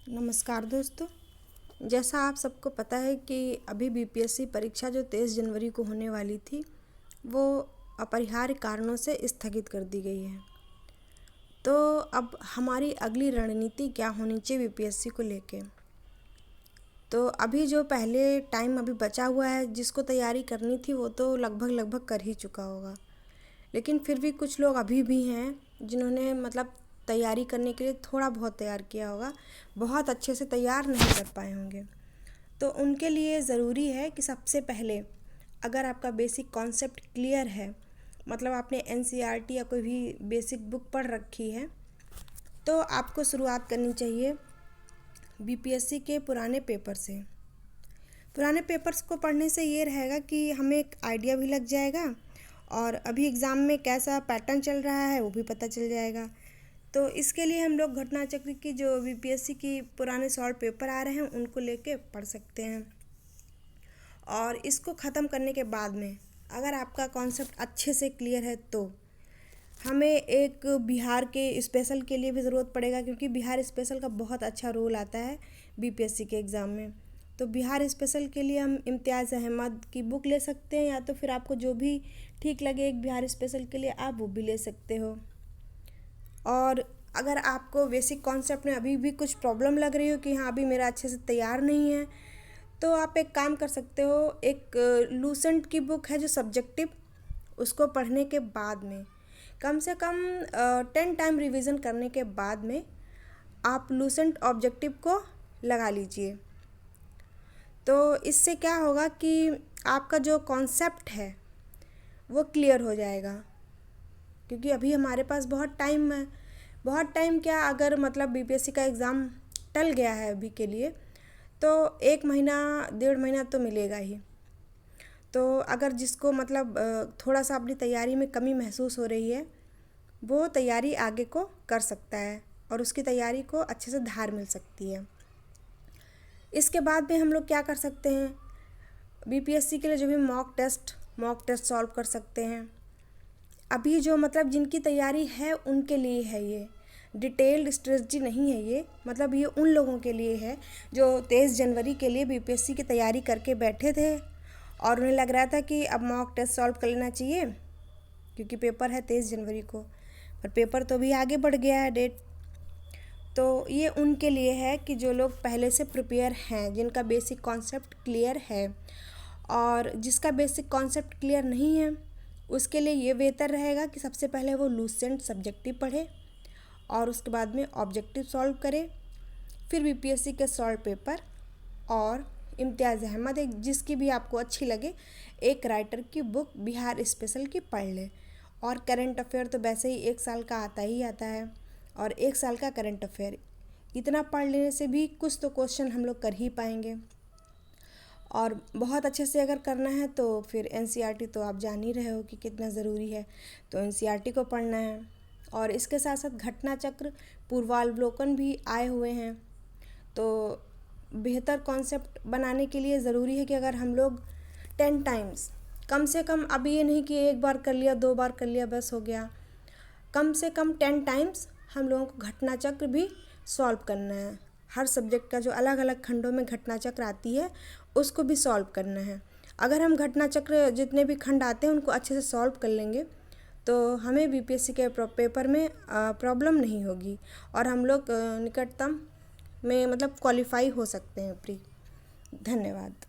नमस्कार दोस्तों। जैसा आप सबको पता है कि अभी बीपीएससी परीक्षा जो 23 जनवरी को होने वाली थी वो अपरिहार्य कारणों से स्थगित कर दी गई है। तो अब हमारी अगली रणनीति क्या होनी चाहिए बीपीएससी को लेके। तो अभी जो पहले टाइम अभी बचा हुआ है जिसको तैयारी करनी थी वो तो लगभग कर ही चुका होगा, लेकिन फिर भी कुछ लोग अभी भी हैं जिन्होंने तैयारी करने के लिए थोड़ा बहुत तैयार किया होगा, बहुत अच्छे से तैयार नहीं कर पाए होंगे। तो उनके लिए ज़रूरी है कि सबसे पहले अगर आपका बेसिक कॉन्सेप्ट क्लियर है, आपने एनसीईआरटी या कोई भी बेसिक बुक पढ़ रखी है, तो आपको शुरुआत करनी चाहिए बीपीएससी के पुराने पेपर से। पुराने पेपर्स को पढ़ने से ये रहेगा कि हमें एक आइडिया भी लग जाएगा और अभी एग्ज़ाम में कैसा पैटर्न चल रहा है वो भी पता चल जाएगा। तो इसके लिए हम लोग घटना चक्र की जो बीपीएससी की पुराने सॉल्व पेपर आ रहे हैं उनको लेके पढ़ सकते हैं। और इसको ख़त्म करने के बाद में अगर आपका कॉन्सेप्ट अच्छे से क्लियर है तो हमें एक बिहार के स्पेशल के लिए भी ज़रूरत पड़ेगा, क्योंकि बिहार स्पेशल का बहुत अच्छा रोल आता है बीपीएससी के एग्ज़ाम में। तो बिहार स्पेशल के लिए हम इम्तियाज़ अहमद की बुक ले सकते हैं, या तो फिर आपको जो भी ठीक लगे एक बिहार स्पेशल के लिए आप वो भी ले सकते हो। और अगर आपको बेसिक कॉन्सेप्ट में अभी भी कुछ प्रॉब्लम लग रही हो कि हाँ अभी मेरा अच्छे से तैयार नहीं है, तो आप एक काम कर सकते हो, एक लूसेंट की बुक है जो सब्जेक्टिव, उसको पढ़ने के बाद में कम से कम 10 टाइम रिवीजन करने के बाद में आप लूसेंट ऑब्जेक्टिव को लगा लीजिए। तो इससे क्या होगा कि आपका जो कॉन्सेप्ट है वो क्लियर हो जाएगा, क्योंकि अभी हमारे पास बहुत टाइम है। बहुत टाइम क्या, अगर बीपीएससी का एग्ज़ाम टल गया है अभी के लिए तो 1 महीना 1.5 महीना तो मिलेगा ही। तो अगर जिसको थोड़ा सा अपनी तैयारी में कमी महसूस हो रही है वो तैयारी आगे को कर सकता है और उसकी तैयारी को अच्छे से धार मिल सकती है। इसके बाद में हम लोग क्या कर सकते हैं, बीपीएससी के लिए जो भी मॉक टेस्ट सॉल्व कर सकते हैं। अभी जो जिनकी तैयारी है उनके लिए है, ये डिटेल्ड स्ट्रेटजी नहीं है। ये ये उन लोगों के लिए है जो 23 जनवरी के लिए बीपीएससी की तैयारी करके बैठे थे और उन्हें लग रहा था कि अब मॉक टेस्ट सॉल्व कर लेना चाहिए क्योंकि पेपर है 23 जनवरी को, पर पेपर तो भी आगे बढ़ गया है डेट। तो ये उनके लिए है कि जो लोग पहले से प्रिपेयर हैं, जिनका बेसिक कॉन्सेप्ट क्लियर है। और जिसका बेसिक कॉन्सेप्ट क्लियर नहीं है उसके लिए ये बेहतर रहेगा कि सबसे पहले वो लूसेंट सब्जेक्टिव पढ़े और उसके बाद में ऑब्जेक्टिव सॉल्व करे, फिर बीपीएससी के सॉल्व पेपर और इम्तियाज़ अहमद, एक जिसकी भी आपको अच्छी लगे एक राइटर की बुक बिहार स्पेशल की पढ़ ले। और करंट अफेयर तो वैसे ही 1 साल का आता ही आता है, और 1 साल का करंट अफेयर इतना पढ़ लेने से भी कुछ तो क्वेश्चन हम लोग कर ही पाएंगे। और बहुत अच्छे से अगर करना है तो फिर एनसीईआरटी तो आप जान ही रहे हो कि कितना ज़रूरी है, तो एनसीईआरटी को पढ़ना है। और इसके साथ साथ घटना चक्र पूर्वावलोकन भी आए हुए हैं। तो बेहतर कॉन्सेप्ट बनाने के लिए ज़रूरी है कि अगर हम लोग 10 टाइम्स कम से कम, अभी ये नहीं कि 1 बार कर लिया 2 बार कर लिया बस हो गया, कम से कम 10 टाइम्स हम लोगों को घटना चक्र भी सॉल्व करना है। हर सब्जेक्ट का जो अलग अलग खंडों में घटना चक्र आती है उसको भी सॉल्व करना है। अगर हम घटना चक्र जितने भी खंड आते हैं उनको अच्छे से सॉल्व कर लेंगे तो हमें बीपीएससी के पेपर में प्रॉब्लम नहीं होगी और हम लोग निकटतम में क्वालिफाई हो सकते हैं प्री। धन्यवाद।